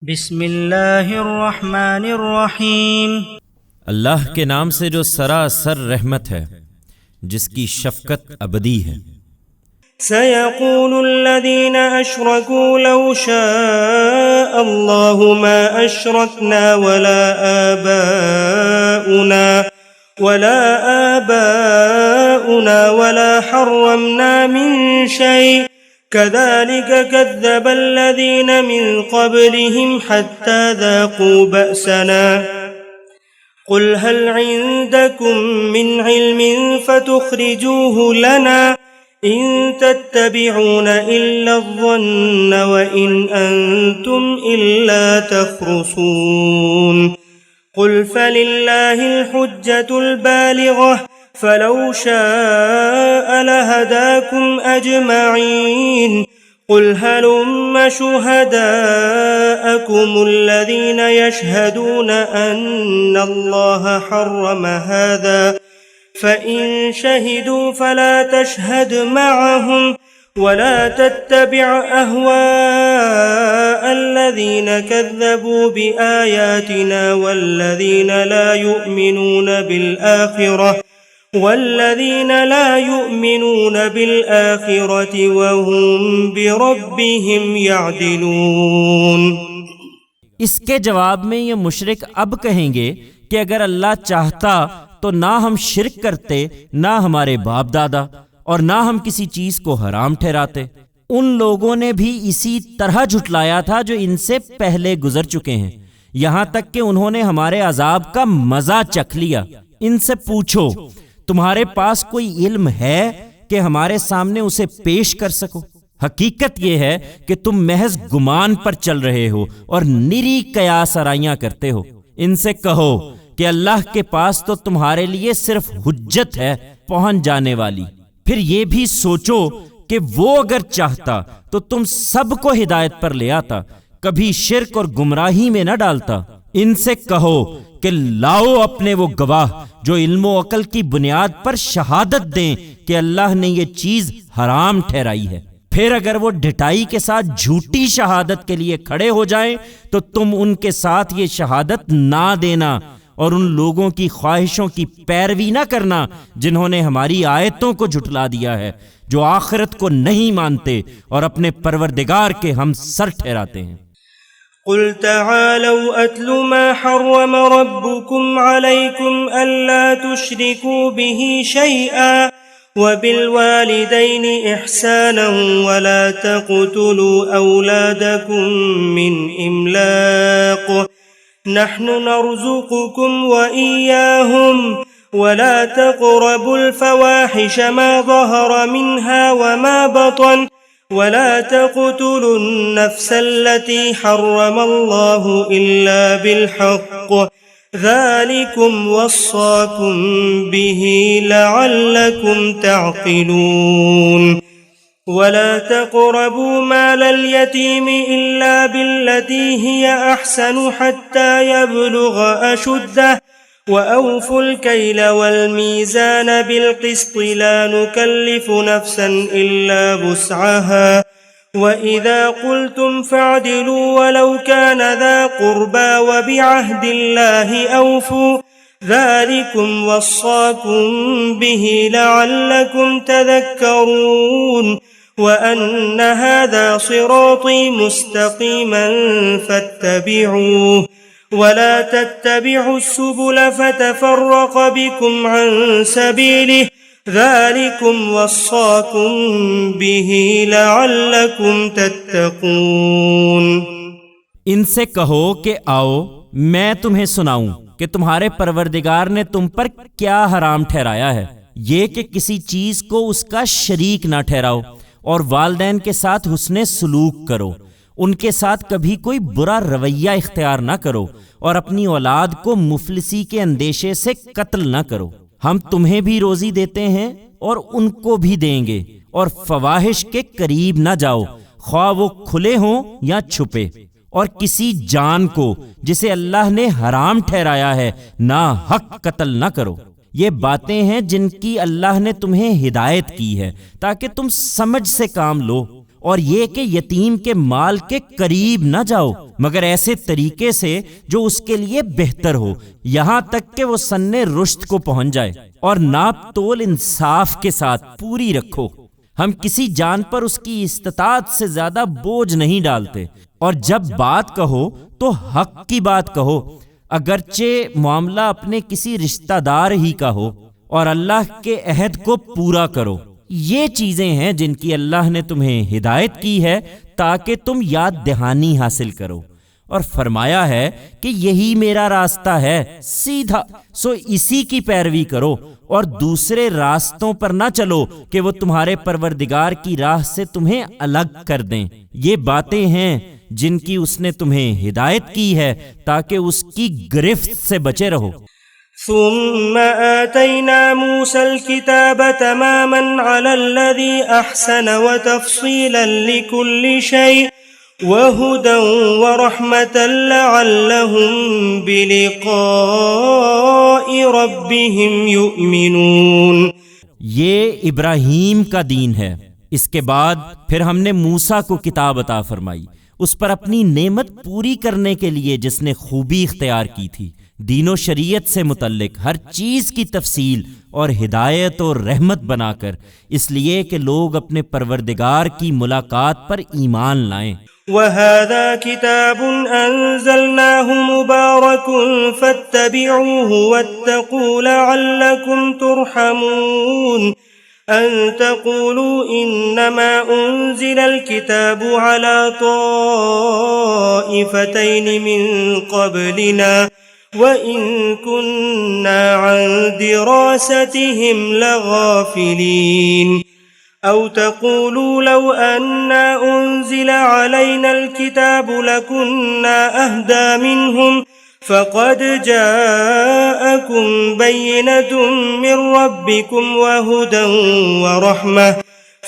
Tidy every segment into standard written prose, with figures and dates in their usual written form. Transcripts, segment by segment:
بسم اللہ الرحمن الرحیم۔ اللہ کے نام سے جو سراسر رحمت ہے، جس کی شفقت ابدی ہے۔ سيقول الذين أشركوا لو شاء الله ما أشركنا ولا آباؤنا ولا حرمنا من شيء كذلك كذب الذين من قبلهم حتى ذاقوا بأسنا قل هل عندكم من علم فتخرجوه لنا إن تتبعون إلا الظن وإن أنتم إلا تخرصون قل فلله الحجة البالغة فلو شاء لهداكم أجمعين قل هلم شهداءكم الذين يشهدون أن الله حرم هذا فإن شهدوا فلا تشهد معهم ولا تتبع أهواء الذين كذبوا بآياتنا والذين لا يؤمنون بالآخرة وهم بربهم يعدلون۔ اس کے جواب میں یہ مشرک اب کہیں گے کہ اگر اللہ چاہتا تو نہ ہم شرک کرتے، نہ ہمارے باپ دادا، اور نہ ہم کسی چیز کو حرام ٹھہراتے۔ ان لوگوں نے بھی اسی طرح جھٹلایا تھا جو ان سے پہلے گزر چکے ہیں، یہاں تک کہ انہوں نے ہمارے عذاب کا مزہ چکھ لیا۔ ان سے پوچھو، تمہارے پاس کوئی علم ہے کہ ہمارے سامنے اسے پیش کر سکو؟ حقیقت یہ ہے کہ تم محض گمان پر چل رہے ہو اور نری قیاس آرائیاں کرتے ہو۔ ان سے کہو کہ اللہ کے پاس تو تمہارے لیے صرف حجت ہے پہنچ جانے والی۔ پھر یہ بھی سوچو کہ وہ اگر چاہتا تو تم سب کو ہدایت پر لے آتا، کبھی شرک اور گمراہی میں نہ ڈالتا۔ ان سے کہو کہ لاؤ اپنے وہ گواہ جو علم و عقل کی بنیاد پر شہادت دیں کہ اللہ نے یہ چیز حرام ٹھہرائی ہے۔ پھر اگر وہ ڈھٹائی کے ساتھ جھوٹی شہادت کے لیے کھڑے ہو جائیں تو تم ان کے ساتھ یہ شہادت نہ دینا اور ان لوگوں کی خواہشوں کی پیروی نہ کرنا جنہوں نے ہماری آیتوں کو جھٹلا دیا ہے، جو آخرت کو نہیں مانتے اور اپنے پروردگار کے ہم سر ٹھہراتے ہیں۔ قل تعالوا أتل ما حرم ربكم عليكم ألا تشركوا به شيئا وبالوالدين إحسانا ولا تقتلوا أولادكم من إملاق نحن نرزقكم وإياهم ولا تقربوا الفواحش ما ظهر منها وما بطن ولا تقتلوا النفس التي حرم الله إلا بالحق ذلكم وصاكم به لعلكم تعقلون ولا تقربوا مال اليتيم إلا بالتي هي أحسن حتى يبلغ أشده وأوفوا الكيل والميزان بالقسط لا نكلف نفسا إلا وسعها وإذا قلتم فاعدلوا ولو كان ذا قربى وبعهد الله أوفوا ذلكم وصاكم به لعلكم تذكرون وأن هذا صراطي مستقيما فاتبعوه ولا تتبعوا السبل فتفرق بكم عن سبيله ذلكم وصاكم به لعلكم تتقون۔ ان سے کہو کہ آؤ میں تمہیں سناؤں کہ تمہارے پروردگار نے تم پر کیا حرام ٹھہرایا ہے، یہ کہ کسی چیز کو اس کا شریک نہ ٹھہراؤ، اور والدین کے ساتھ حسن سلوک کرو، ان کے ساتھ کبھی کوئی برا رویہ اختیار نہ کرو، اور اپنی اولاد کو مفلسی کے اندیشے سے قتل نہ کرو۔ ہم تمہیں بھی روزی دیتے ہیں اور ان کو بھی دیں گے، اور فواحش کے قریب نہ جاؤ، خواہ وہ کھلے ہوں یا چھپے، اور کسی جان کو جسے اللہ نے حرام ٹھہرایا ہے ناحق قتل نہ کرو۔ یہ باتیں ہیں جن کی اللہ نے تمہیں ہدایت کی ہے تاکہ تم سمجھ سے کام لو، اور یہ کہ یتیم کے مال کے قریب نہ جاؤ مگر ایسے طریقے سے جو اس کے لیے بہتر ہو، یہاں تک کہ وہ سن رشد کو پہنچ جائے، اور ناپ تول انصاف کے ساتھ پوری رکھو۔ ہم کسی جان پر اس کی استطاعت سے زیادہ بوجھ نہیں ڈالتے، اور جب بات کہو تو حق کی بات کہو، اگرچہ معاملہ اپنے کسی رشتہ دار ہی کا ہو، اور اللہ کے عہد کو پورا کرو۔ یہ چیزیں ہیں جن کی اللہ نے تمہیں ہدایت کی ہے تاکہ تم یاد دہانی حاصل کرو، اور فرمایا ہے کہ یہی میرا راستہ ہے سیدھا، سو اسی کی پیروی کرو اور دوسرے راستوں پر نہ چلو کہ وہ تمہارے پروردگار کی راہ سے تمہیں الگ کر دیں۔ یہ باتیں ہیں جن کی اس نے تمہیں ہدایت کی ہے تاکہ اس کی گرفت سے بچے رہو۔ ثم آتينا موسى الكتاب تماما على الذي أحسن وتفصيلا لكل شيء وهدى ورحمة لعلهم بلقاء ربهم يؤمنون۔ یہ ابراہیم کا دین ہے۔ اس کے بعد پھر ہم نے موسیٰ کو کتاب عطا فرمائی، اس پر اپنی نعمت پوری کرنے کے لیے جس نے خوبی اختیار کی تھی، دین و شریعت سے متعلق ہر چیز کی تفصیل اور ہدایت اور رحمت بنا کر، اس لیے کہ لوگ اپنے پروردگار کی ملاقات پر ایمان لائیں۔ وَهَذَا كِتَابٌ أَنزَلْنَاهُ مُبَارَكٌ فَاتَّبِعُوهُ وَاتَّقُوا لَعَلَّكُمْ تُرْحَمُونَ أَن تَقُولُوا إِنَّمَا أُنزِلَ الْكِتَابُ عَلَى طَائِفَتَيْنِ مِن قَبْلِنَا وَإِن كُنَّا عَن دِرَاسَتِهِمْ لَغَافِلِينَ أَوْ تَقُولُوا لَوْ أَنَّا أُنزِلَ عَلَيْنَا الْكِتَابُ لَكُنَّا أَهْدَى مِنْهُمْ فَقَدْ جَاءَكُمْ بَيِّنَةٌ مِّن رَّبِّكُمْ وَهُدًى وَرَحْمَةٌ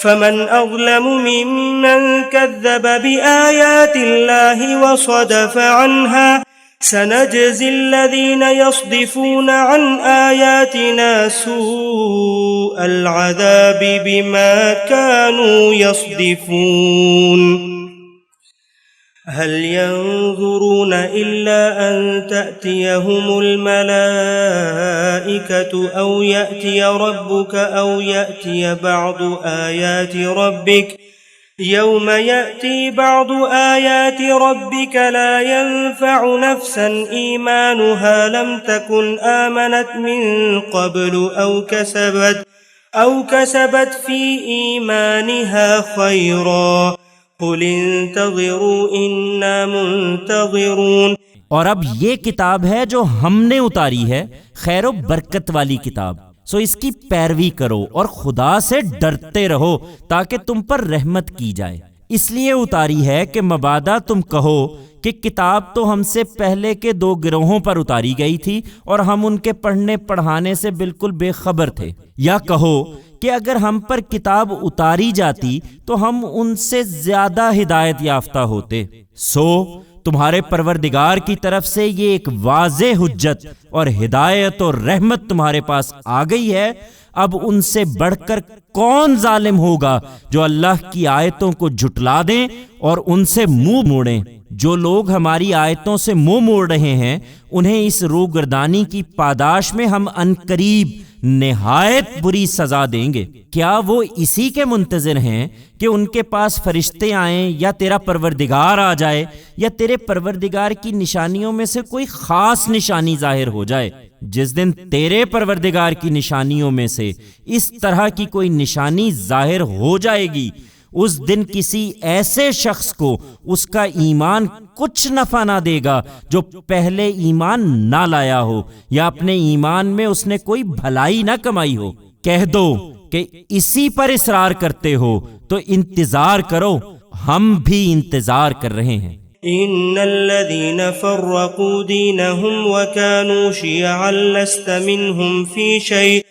فَمَنْ أَظْلَمُ مِمَّنْ كَذَّبَ بِآيَاتِ اللَّهِ وَصَدَفَ عَنْهَا سَنَجْزِي الَّذِينَ يَصْدِفُونَ عَنْ آيَاتِنَا سُوءَ الْعَذَابِ بِمَا كَانُوا يَصْدِفُونَ هل ينظرون إلا أن تأتيهم الملائكة أو يأتي ربك أو يأتي بعض آيات ربك يوم يأتي بعض آيات ربك لا ينفع نفسا إيمانها لم تكن آمنت من قبل أو كسبت في إيمانها خيرا قل انتظروا إنا منتظرون۔ اور اب یہ کتاب ہے جو ہم نے اتاری ہے، خیر و برکت والی کتاب، سو اس کی پیروی کرو اور خدا سے ڈرتے رہو تاکہ تم پر رحمت کی جائے۔ اس لیے اتاری ہے کہ مبادا تم کہو کہ کتاب تو ہم سے پہلے کے 2 گروہوں پر اتاری گئی تھی اور ہم ان کے پڑھنے پڑھانے سے بالکل بے خبر تھے، یا کہو کہ اگر ہم پر کتاب اتاری جاتی تو ہم ان سے زیادہ ہدایت یافتہ ہوتے۔ سو تمہارے پروردگار کی طرف سے یہ ایک واضح حجت اور ہدایت اور رحمت تمہارے پاس آ گئی ہے، اب ان سے بڑھ کر کون ظالم ہوگا جو اللہ کی آیتوں کو جھٹلا دیں اور ان سے منہ موڑیں۔ جو لوگ ہماری آیتوں سے منہ موڑ رہے ہیں انہیں اس روگردانی کی پاداش میں ہم عنقریب نہایت بری سزا دیں گے۔ کیا وہ اسی کے منتظر ہیں کہ ان کے پاس فرشتے آئیں یا تیرا پروردگار آ جائے یا تیرے پروردگار کی نشانیوں میں سے کوئی خاص نشانی ظاہر ہو جائے؟ جس دن تیرے پروردگار کی نشانیوں میں سے اس طرح کی کوئی نشانی ظاہر ہو جائے گی، اس دن کسی ایسے شخص کو اس کا ایمان کچھ نفع نہ دے گا جو پہلے ایمان نہ لایا ہو یا اپنے ایمان میں اس نے کوئی بھلائی نہ کمائی ہو۔ کہہ دو کہ اسی پر اصرار کرتے ہو تو انتظار کرو، ہم بھی انتظار کر رہے ہیں۔ إن الذين فرقوا دينهم وكانوا شيعا لست منهم في شيء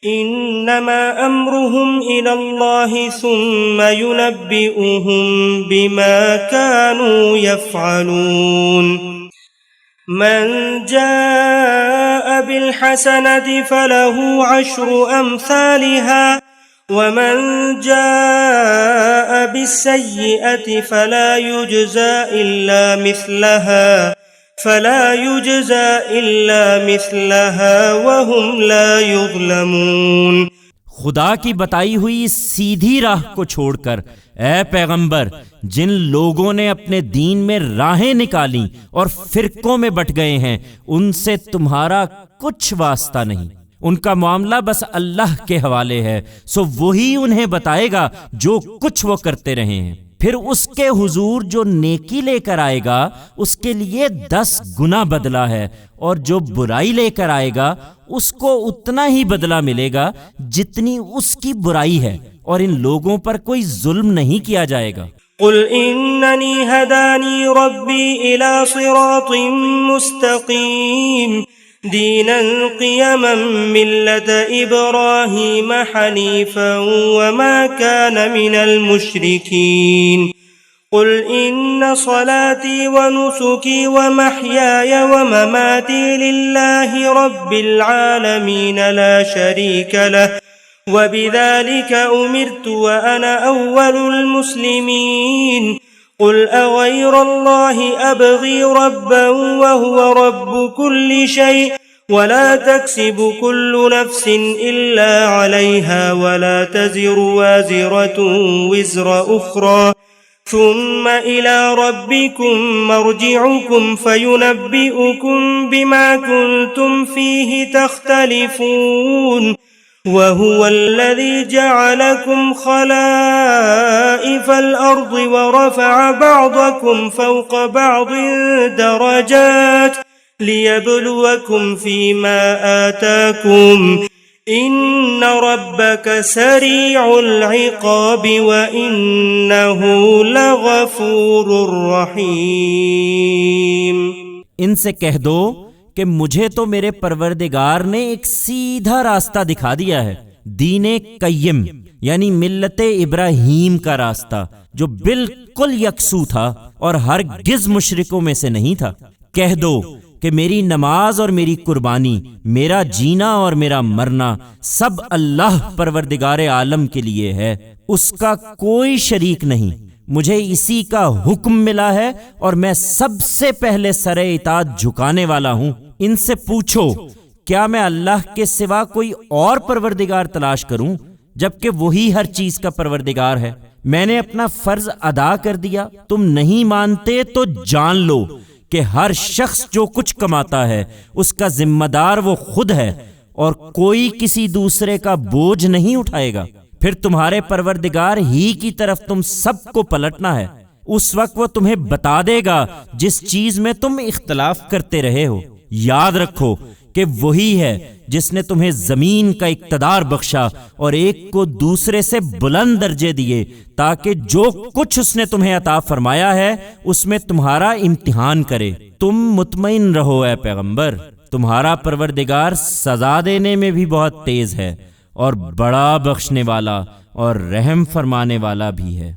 إنما أمرهم إلى الله ثم ينبئهم بما كانوا يفعلون من جاء بالحسنة فله 10 أمثالها ومن جاء بالسيئة فلا يجزى إلا مثلها وهم لا يظلمون۔ خدا کی بتائی ہوئی سیدھی راہ کو چھوڑ کر اے پیغمبر، جن لوگوں نے اپنے دین میں راہیں نکالیں اور فرقوں میں بٹ گئے ہیں، ان سے تمہارا کچھ واسطہ نہیں، ان کا معاملہ بس اللہ کے حوالے ہے، سو وہی انہیں بتائے گا جو کچھ وہ کرتے رہے ہیں۔ پھر اس کے حضور جو نیکی لے کر آئے گا اس کے لیے 10 گنا بدلہ ہے، اور جو برائی لے کر آئے گا اس کو اتنا ہی بدلہ ملے گا جتنی اس کی برائی ہے، اور ان لوگوں پر کوئی ظلم نہیں کیا جائے گا۔ قل إنني هداني ربي إلى صراط مستقيم دينا قيما ملة إبراهيم حنيفا وما كان من المشركين قل إن صلاتي ونسكي ومحياي ومماتي لله رب العالمين لا شريك له وبذلك أمرت وأنا أول المسلمين قل أغير الله أبغي ربا وهو رب كل شيء ولا تكسب كل نفس إلا عليها ولا تزر وازرة وزر أخرى ثم إلى ربكم مرجعكم فينبئكم بما كنتم فيه تختلفون وهو الذي جعلكم خلائف الأرض ورفع بعضكم فوق بعض درجات ليبلوكم فيما آتاكم إن ربك سريع العقاب وإنه لغفور رحيم۔ ان سے کہہ دو کہ مجھے تو میرے پروردگار نے ایک سیدھا راستہ دکھا دیا ہے، دین قیم یعنی ملت ابراہیم کا راستہ، جو بالکل یکسو تھا اور ہرگز مشرکوں میں سے نہیں تھا۔ کہہ دو کہ میری نماز اور میری قربانی، میرا جینا اور میرا مرنا سب اللہ پروردگار عالم کے لیے ہے، اس کا کوئی شریک نہیں، مجھے اسی کا حکم ملا ہے اور میں سب سے پہلے سر اطاعت جھکانے والا ہوں۔ ان سے پوچھو کیا میں اللہ کے سوا کوئی اور پروردگار تلاش کروں جبکہ وہی ہر چیز کا پروردگار ہے؟ میں نے اپنا فرض ادا کر دیا، تم نہیں مانتے تو جان لو کہ ہر شخص جو کچھ کماتا ہے اس کا ذمہ دار وہ خود ہے، اور کوئی کسی دوسرے کا بوجھ نہیں اٹھائے گا۔ پھر تمہارے پروردگار ہی کی طرف تم سب کو پلٹنا ہے، اس وقت وہ تمہیں بتا دے گا جس چیز میں تم اختلاف کرتے رہے ہو۔ یاد رکھو کہ وہی ہے جس نے تمہیں زمین کا اقتدار بخشا اور ایک کو دوسرے سے بلند درجے دیے، تاکہ جو کچھ اس نے تمہیں عطا فرمایا ہے اس میں تمہارا امتحان کرے۔ تم مطمئن رہو اے پیغمبر، تمہارا پروردگار سزا دینے میں بھی بہت تیز ہے اور بڑا بخشنے والا اور رحم فرمانے والا بھی ہے۔